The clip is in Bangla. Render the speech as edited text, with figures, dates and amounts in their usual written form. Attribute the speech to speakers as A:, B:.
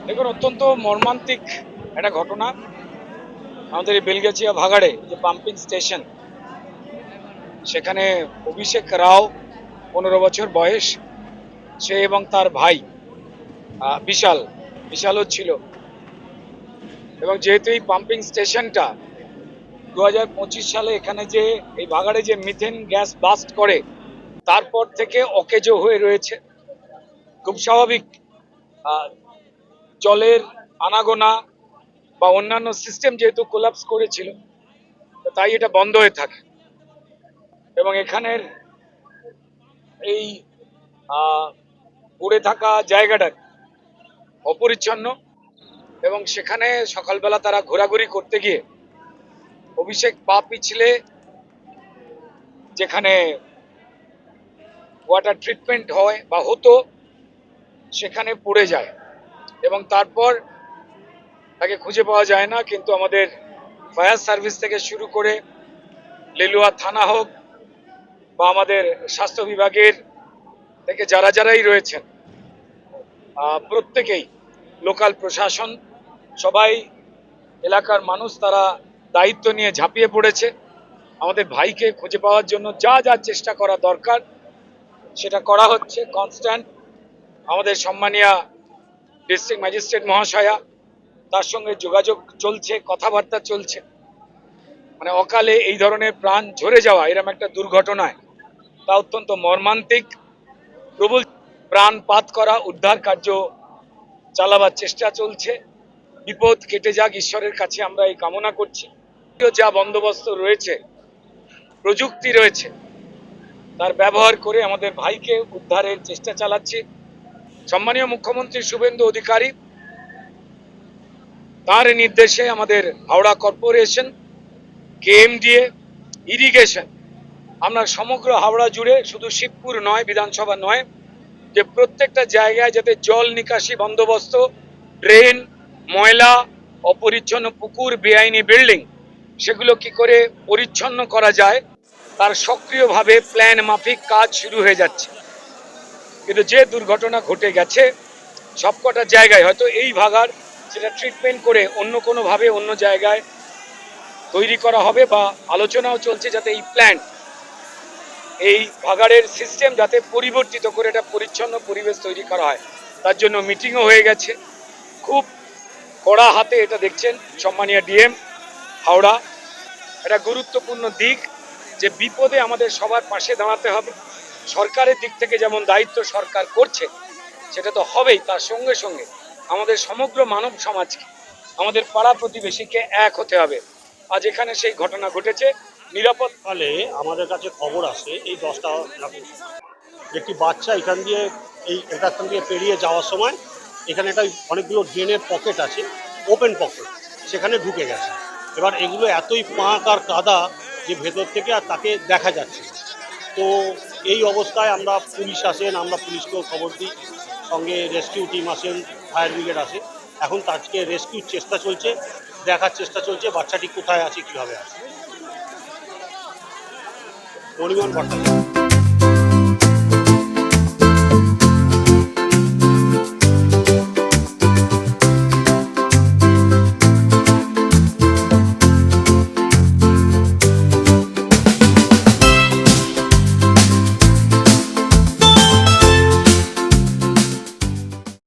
A: দেখুন, অত্যন্ত মর্মান্তিক একটা ঘটনা। আমাদের এই বেলগাছিয়া ভাগাড়ে যে পাম্পিং স্টেশন, সেখানে অভিষেক রাও 15 বছর বয়স, সে এবং তার ভাই বিশালও ছিল। এবং যেহেতু এই পাম্পিং স্টেশনটা 2025 সালে এখানে যে এই ভাগাড়ে যে মিথেন গ্যাস ব্লাস্ট করে, তারপর থেকে অকেজো হয়ে রয়েছে। খুব স্বাভাবিক, জলের আনাগোনা বা অন্যান্য সিস্টেম যেহেতু কোলাপস করেছিল, তাই এটা বন্ধ হয়ে থাকে। এবং এখানের এই পড়ে থাকা জায়গাটা অপরিচ্ছন্ন, এবং সেখানে সকালবেলা তারা ঘোরাঘুরি করতে গিয়ে অভিষেক পা পিছলে যেখানে ওয়াটার ট্রিটমেন্ট হয় বা হতো, সেখানে পড়ে যায় এবং তারপর তাকে খুঁজে পাওয়া যায় না। কিন্তু আমাদের ফায়ার সার্ভিস থেকে শুরু করে লিলুয়া থানা হোক বা আমাদের স্বাস্থ্য বিভাগের থেকে যারাই রয়েছেন, প্রত্যেকেই, লোকাল প্রশাসন, সবাই, এলাকার মানুষ, তারা দায়িত্ব নিয়ে ঝাঁপিয়ে পড়েছে। আমাদের ভাইকে খুঁজে পাওয়ার জন্য যা চেষ্টা করা দরকার সেটা করা হচ্ছে কনস্ট্যান্ট। আমাদের সম্মানীয় ডিস্ট্রিক্ট ম্যাজিস্ট্রেট মহাশয়া, তার সঙ্গে যোগাযোগ চলছে, কথাবার্তা চলছে। মানে অকালে এই ধরনের প্রাণ ঝরে যাওয়া, এরকম একটা দুর্ঘটনায়, তা অত্যন্ত মর্মান্তিক। প্রবল প্রাণপাত করা, উদ্ধার কার্য চালাবার চেষ্টা চলছে। বিপদ কেটে যাক, ঈশ্বরের কাছে আমরা এই কামনা করছি। যা বন্দোবস্ত রয়েছে, প্রযুক্তি রয়েছে, তার ব্যবহার করে আমাদের ভাইকে উদ্ধারের চেষ্টা চালাচ্ছি। সম্মানীয় মুখ্যমন্ত্রী শুভেন্দু অধিকারী, তার নির্দেশে আমাদের হাওড়া কর্পোরেশন, কেএমডিএ, ইরিগেশন, আমরা সমগ্র হাওড়া জুড়ে, শুধু শিবপুর নয়, বিধানসভা নয়, যে প্রত্যেকটা জায়গায় যাতে জল নিকাশি বন্দোবস্ত, ড্রেন, ময়লা, অপরিচ্ছন্ন পুকুর, বেআইনি বিল্ডিং, সেগুলো কি করে পরিচ্ছন্ন করা যায়, তার সক্রিয়ভাবে প্ল্যান মাফিক কাজ শুরু হয়ে যাচ্ছে। কিন্তু যে দুর্ঘটনা ঘটে গেছে, সবকটা জায়গায় হয়তো এই ভাগাড় সেটা ট্রিটমেন্ট করে অন্য কোনোভাবে অন্য জায়গায় তৈরি করা হবে, বা আলোচনাও চলছে যাতে এই প্ল্যান্ট, এই ভাগাড়ের সিস্টেম যাতে পরিবর্তিত করে এটা পরিচ্ছন্ন পরিবেশ তৈরি করা হয়। তার জন্য মিটিংও হয়ে গেছে। খুব কড়া হাতে এটা দেখছেন সম্মানীয় ডিএম হাওড়া। এটা গুরুত্বপূর্ণ দিক যে বিপদে আমাদের সবার পাশে দাঁড়াতে হবে। সরকারের দিক থেকে যেমন দায়িত্ব সরকার করছে, সেটা তো হবেই, তার সঙ্গে সঙ্গে আমাদের সমগ্র মানব সমাজকে, আমাদের পাড়া প্রতিবেশীকে এক হতে হবে। আজ এখানে সেই ঘটনা ঘটেছে। নিরাপদ
B: কালে আমাদের কাছে খবর আসে এই 10টা একটি বাচ্চা এখান দিয়ে পেরিয়ে যাওয়ার সময় এখানে একটা অনেকগুলো ড্রেনের পকেট আছে, ওপেন পকেট, সেখানে ঢুকে গেছে। এবার এগুলো এতই পাঁক আর কাদা যে ভেতর থেকে আর তাকে দেখা যাচ্ছে। তো এই অবস্থায় আমরা পুলিশ আসেন, আমরা পুলিশকেও খবর দিই, সঙ্গে রেস্কিউ টিম আসেন, ফায়ার ব্রিগেড আসে। এখন তাকে রেস্কিউর চেষ্টা চলছে, দেখার চেষ্টা চলছে বাচ্চাটি কোথায় আছে, কীভাবে আছে। পরিমাণ ভট্টাচার্য।